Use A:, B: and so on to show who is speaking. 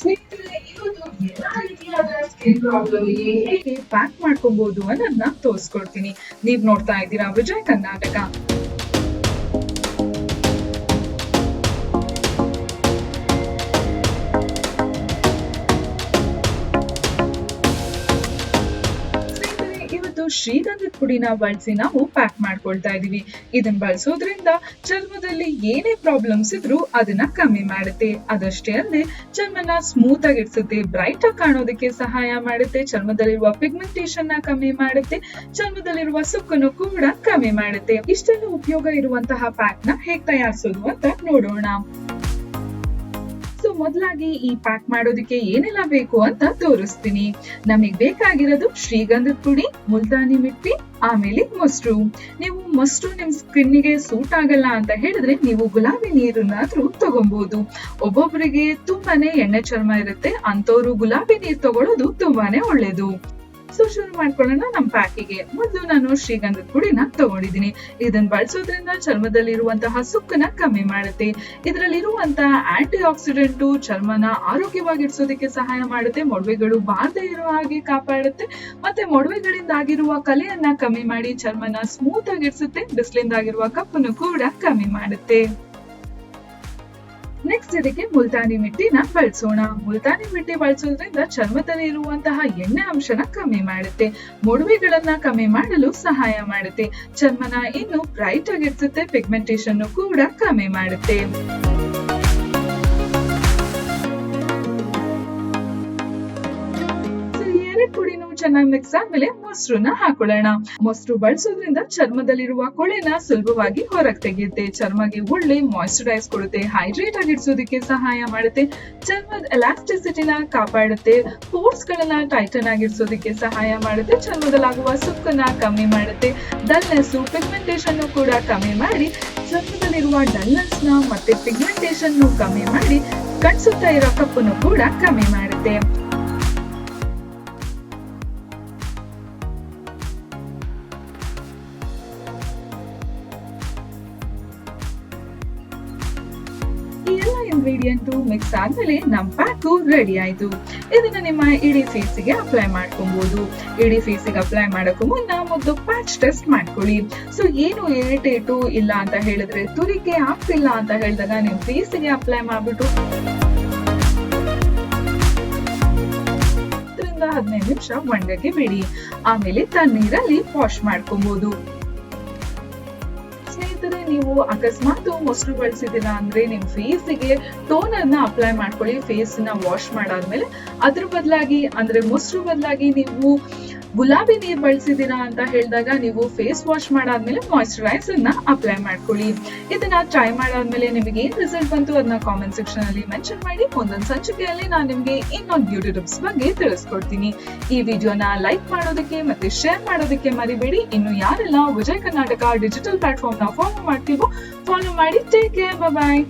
A: ಸ್ನೇಹಿತರೆ, ಇವತ್ತು ಎಲ್ಲಾ ರೀತಿಯಾದ ಸ್ಕಿನ್ ಪ್ರಾಬ್ಲಮ್ಗೆ ಹೇಗೆ ಪ್ಯಾಕ್ ಮಾಡ್ಕೊಬಹುದು ಅನ್ನೋದನ್ನ ತೋರಿಸ್ಕೊಡ್ತೀನಿ. ನೀವ್ ನೋಡ್ತಾ ಇದ್ದೀರಾ ವಿಜಯ್ ಕರ್ನಾಟಕ. ಶ್ರೀಗಂಧದ ಪುಡಿನ ಬಳಸಿ ನಾವು ಪ್ಯಾಕ್ ಮಾಡ್ಕೊಳ್ತಾ ಇದೀವಿ. ಇದನ್ನ ಬಳಸೋದ್ರಿಂದ ಚರ್ಮದಲ್ಲಿ ಏನೇ ಪ್ರಾಬ್ಲಮ್ಸ್ ಇದ್ರೂ ಅದನ್ನ ಕಮ್ಮಿ ಮಾಡುತ್ತೆ. ಅದಷ್ಟೇ ಅಲ್ಲದೆ ಚರ್ಮನ ಸ್ಮೂತ್ ಆಗಿ ಇಡ್ಸುತ್ತೆ, ಬ್ರೈಟ್ ಆಗಿ ಕಾಣೋದಕ್ಕೆ ಸಹಾಯ ಮಾಡುತ್ತೆ, ಚರ್ಮದಲ್ಲಿರುವ ಪಿಗ್ಮೆಂಟೇಷನ್ ನ ಕಮ್ಮಿ ಮಾಡುತ್ತೆ, ಚರ್ಮದಲ್ಲಿರುವ ಸುಕ್ಕನ್ನು ಕೂಡ ಕಮ್ಮಿ ಮಾಡುತ್ತೆ. ಇಷ್ಟೆಲ್ಲ ಉಪಯೋಗ ಇರುವಂತಹ ಪ್ಯಾಕ್ ನ ಹೇಗ್ ತಯಾರಿಸೋದು ಅಂತ ನೋಡೋಣ. ಮೊದಲಾಗಿ ಈ ಪ್ಯಾಕ್ ಮಾಡೋದಕ್ಕೆ ಏನೆಲ್ಲ ಬೇಕು ಅಂತ ತೋರಿಸ್ತೀನಿ. ನಮಗೆ ಬೇಕಾಗಿರೋದು ಶ್ರೀಗಂಧದ ಪುಡಿ, ಮುಲ್ತಾನಿ ಮಿಟ್ಟಿ, ಆಮೇಲೆ ಮೊಸರು. ನೀವು ಮೊಸರು ನಿಮ್ ಸ್ಕಿನ್ನಿಗೆ ಸೂಟ್ ಆಗಲ್ಲ ಅಂತ ಹೇಳಿದ್ರೆ ನೀವು ಗುಲಾಬಿ ನೀರನ್ನಾದ್ರೂ ತಗೊಬಹುದು. ಒಬ್ಬೊಬ್ಬರಿಗೆ ತುಂಬಾನೇ ಎಣ್ಣೆ ಚರ್ಮ ಇರುತ್ತೆ, ಅಂತವ್ರು ಗುಲಾಬಿ ನೀರು ತಗೊಳ್ಳೋದು ತುಂಬಾನೇ ಒಳ್ಳೇದು. ಶುರು ಮಾಡ್ಕೊಳ್ಳೋಣ ನಮ್ ಪ್ಯಾಕಿಗೆ. ಮೊದಲು ನಾನು ಶ್ರೀಗಂಧದ ಪುಡಿನ ತಗೊಂಡಿದ್ದೀನಿ. ಇದನ್ನ ಬಳಸೋದ್ರಿಂದ ಚರ್ಮದಲ್ಲಿರುವಂತಹ ಸುಕ್ಕನ್ನ ಕಮ್ಮಿ ಮಾಡುತ್ತೆ. ಇದರಲ್ಲಿರುವಂತಹ ಆಂಟಿ ಆಕ್ಸಿಡೆಂಟು ಚರ್ಮನ ಆರೋಗ್ಯವಾಗಿಡ್ಸೋದಕ್ಕೆ ಸಹಾಯ ಮಾಡುತ್ತೆ, ಮೊಡವೆಗಳು ಬಾರದೇ ಇರೋ ಹಾಗೆ ಕಾಪಾಡುತ್ತೆ, ಮತ್ತೆ ಮೊಡವೆಗಳಿಂದ ಆಗಿರುವ ಕಲೆಯನ್ನ ಕಮ್ಮಿ ಮಾಡಿ ಚರ್ಮನ ಸ್ಮೂತ್ ಆಗಿಡ್ಸುತ್ತೆ, ಬಿಸಿಲಿಂದ ಆಗಿರುವ ಕಪ್ಪನ್ನು ಕೂಡ ಕಮ್ಮಿ ಮಾಡುತ್ತೆ. ನೆಕ್ಸ್ಟ್ ಇದಕ್ಕೆ ಮುಲ್ತಾನಿ ಮಿಟ್ಟಿನ ಬಳಸೋಣ. ಮುಲ್ತಾನಿ ಮಿಟ್ಟಿ ಬಳಸೋದ್ರಿಂದ ಚರ್ಮದಲ್ಲಿ ಇರುವಂತಹ ಎಣ್ಣೆ ಅಂಶನ ಕಮ್ಮಿ ಮಾಡುತ್ತೆ, ಮೊಡವೆಗಳನ್ನ ಕಮ್ಮಿ ಮಾಡಲು ಸಹಾಯ ಮಾಡುತ್ತೆ, ಚರ್ಮನ ಇನ್ನು ಬ್ರೈಟ್ ಆಗಿಡ್ಸುತ್ತೆ, ಪಿಗ್ಮೆಂಟೇಷನ್ ಕೂಡ ಕಮ್ಮಿ ಮಾಡುತ್ತೆ. ಪುಡಿನೂ ಚೆನ್ನಾಗಿ ಮಿಕ್ಸ್ ಆದ್ಮೇಲೆ ಮೊಸರನ್ನ ಹಾಕೊಳ್ಳೋಣ. ಮೊಸರು ಬಳಸೋದ್ರಿಂದ ಚರ್ಮದಲ್ಲಿರುವ ಕೊಳೆನ ಸುಲಭವಾಗಿ ಹೊರಗೆ ತೆಗೆಯುತ್ತೆ, ಚರ್ಮಗೆ ಒಳ್ಳೆ ಮಾಯಿಶ್ಚರೈಸ್ ಕೊಡುತ್ತೆ, ಹೈಡ್ರೇಟ್ ಆಗಿಡ್ಸೋದಕ್ಕೆ ಸಹಾಯ ಮಾಡುತ್ತೆ, ಚರ್ಮದ ಎಲಾಸ್ಟಿಸಿಟಿನ ಕಾಪಾಡುತ್ತೆ, ಪೋರ್ಸ್ ಗಳನ್ನ ಟೈಟನ್ ಆಗಿಡ್ಸೋದಕ್ಕೆ ಸಹಾಯ ಮಾಡುತ್ತೆ, ಚರ್ಮದಲ್ಲಾಗುವ ಸುಕ್ಕನ್ನ ಕಮ್ಮಿ ಮಾಡುತ್ತೆ, ಡಲ್ನೆಸ್ ಪಿಗ್ಮೆಂಟೇಷನ್ ಕೂಡ ಕಮ್ಮಿ ಮಾಡಿ ಚರ್ಮದಲ್ಲಿರುವ ಡಲ್ನೆಸ್ ನ ಮತ್ತೆ ಪಿಗ್ಮೆಂಟೇಷನ್ ಕಮ್ಮಿ ಮಾಡಿ ಕಣ್ಸುತ್ತಾ ಇರೋ ಕಪ್ಪನ್ನು ಕೂಡ ಕಮ್ಮಿ ಮಾಡುತ್ತೆ. ಇಂಗ್ರೀಡಿಯಂಟ್ ಮಿಕ್ಸ್ ಆದ್ಮೇಲೆ ನಮ್ ಪ್ಯಾಕ್ ರೆಡಿ ಆಯ್ತು. ಇದನ್ನ ನಿಮ್ಮ ಇಡೀ ಫೇಸಿಗೆ ಅಪ್ಲೈ ಮಾಡ್ಕೊಬಹುದು. ಇಡೀ ಫೇಸಿಗೆ ಅಪ್ಲೈ ಮಾಡಕ್ಕೂ ಮುನ್ನ ಮೊದಲು ಪ್ಯಾಚ್ ಟೆಸ್ಟ್ ಮಾಡ್ಕೊಳ್ಳಿ. ಸೊ ಏನು ಇರಿಟೇಟು ಇಲ್ಲ ಅಂತ ಹೇಳಿದ್ರೆ, ತುರಿಕೆ ಆಗ್ತಿಲ್ಲ ಅಂತ ಹೇಳಿದಾಗ ನಿಮ್ ಫೇಸಿಗೆ ಅಪ್ಲೈ ಮಾಡ್ಬಿಟ್ಟು 15 ನಿಮಿಷ ಒಣಗಕ್ಕೆ ಬಿಡಿ. ಆಮೇಲೆ ತಣ್ಣೀರಲ್ಲಿ ವಾಶ್ ಮಾಡ್ಕೊಬಹುದು. ನೀವು ಅಕಸ್ಮಾತ್ ಮೊಸರು ಬಳಸಿದಿಲ್ಲ ಅಂದ್ರೆ ನಿಮ್ ಫೇಸಿಗೆ ಟೋನರ್ ನ ಅಪ್ಲೈ ಮಾಡ್ಕೊಳ್ಳಿ. ಫೇಸ್ ನ ವಾಶ್ ಮಾಡಾದ್ಮೇಲೆ ಅದ್ರ ಬದಲಾಗಿ ಅಂದ್ರೆ ಮೊಸರು ಬದಲಾಗಿ ನೀವು ಗುಲಾಬಿ ನೀರ್ ಬಳಸಿದೀರಾ ಅಂತ ಹೇಳಿದಾಗ ನೀವು ಫೇಸ್ ವಾಶ್ ಮಾಡಾದ್ಮೇಲೆ ಮಾಯಿಶ್ಚರೈಸರ್ ನ ಅಪ್ಲೈ ಮಾಡ್ಕೊಳ್ಳಿ. ಇದನ್ನ ಟ್ರೈ ಮಾಡಾದ್ಮೇಲೆ ನಿಮಗೆ ಏನ್ ರಿಸಲ್ಟ್ ಬಂತು ಅದನ್ನ ಕಾಮೆಂಟ್ ಸೆಕ್ಷನ್ ಅಲ್ಲಿ ಮೆನ್ಷನ್ ಮಾಡಿ. ಒಂದೊಂದು ಸಂಚಿಕೆಯಲ್ಲಿ ನಾನು ನಿಮ್ಗೆ ಇನ್ನೊಂದು ಬ್ಯೂಟಿ ಟಿಪ್ಸ್ ಬಗ್ಗೆ ತಿಳಿಸ್ಕೊಡ್ತೀನಿ. ಈ ವಿಡಿಯೋನ ಲೈಕ್ ಮಾಡೋದಕ್ಕೆ ಮತ್ತೆ ಶೇರ್ ಮಾಡೋದಕ್ಕೆ ಮರಿಬೇಡಿ. ಇನ್ನು ಯಾರೆಲ್ಲ ವಿಜಯ್ ಕರ್ನಾಟಕ ಡಿಜಿಟಲ್ ಪ್ಲಾಟ್ಫಾರ್ಮ್ ನ ಫಾಲೋ ಮಾಡ್ತೀವೋ ಫಾಲೋ ಮಾಡಿ. ಟೇಕ್ ಕೇರ್, ಬಾಯ್.